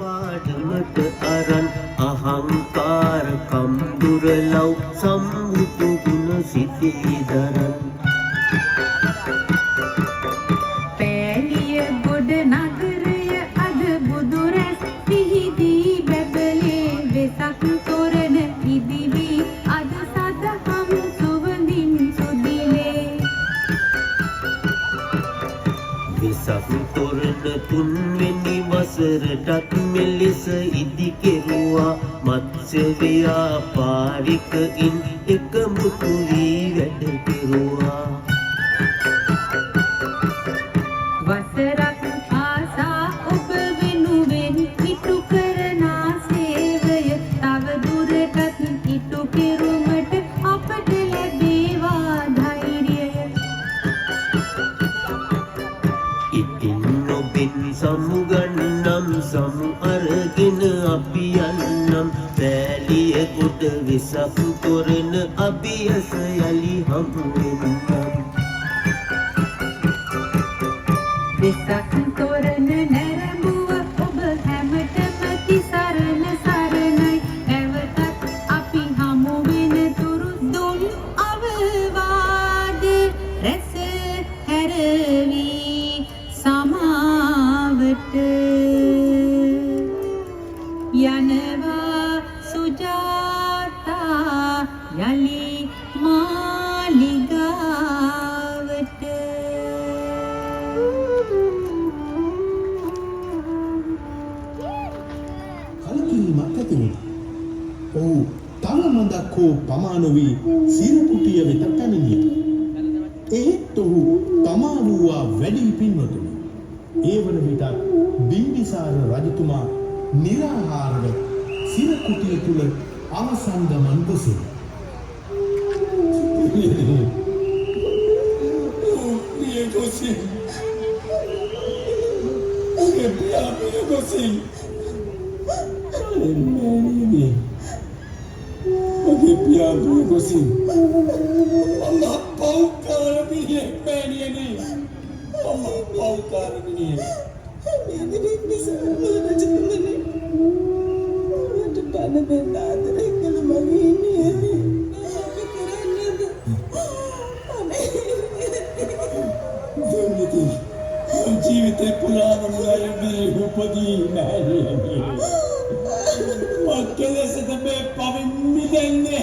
පාඩමට අරන් අහංකාර කම්දුරලව් සම්මුතු ගුණ සිතේ දරන් පෑලිය ගොඩ නගරය අද බුදු රැස් පිහිදී බැබලේ වෙසක් තොරණ ඉදිවි අද සදහම් සුවඳින් සුදිලේ වෙසක් තොරණ තුන්වෙනි වසරටත් මෙලෙස ඉදි කෙරුවා මත්ස්‍ය ව්‍යාපාරිකයින් එකමුතු වී වැඩ කෙරුවා වසරක් ආසා ඔබ වෙනුවෙන් ඉටු කරනා සේවය තව දුරටත් ඉටු කෙරුමට අපට ලැබේවා ධෛර්යය ඉතින් ඔබෙන් සමුගන්නම් සමු අරගෙන අපි යන්නම් පෑලිය ගොඩ වෙසක් තොරණ අභියස යලි හමු වෙන්නම් වෙසක් තොරණ නැරඹුව ඔබ හැමතෙම තිසරණ සරණයි නැවතත් අපි හමු වෙන තුරු දුම් අවවාද රැස හැරවි සමාවට යනවා සුජාතා යලි මාලිගාවට කලකිරීමක් ඇති වුණා. ඔහු තව මඳක් හෝ පමා නොවී සිරකුටිය වෙත පැමිණියා. එහෙත් ඔහු තමා වූවා වැඩි පින්වතුනි. ඒ වන විට බිම්බිසාර රජතුමා නිරාහාරව සිරකුටිය තුල අවසන් ගමන් ගොසින්. පිය ගොසින්. පිය ගොසින්. Mami, okay, pian tu gosin. Allah paukar bini, mani ni. Allah paukar bini. Ini bisa mana cepat mana? Cepat mana benar kalau begini. Jadi, ජීවිතේ පුරාම ගයන්නේ උපදී නැහැ. මක්කලසද මේ පවින් මිදන්නේ.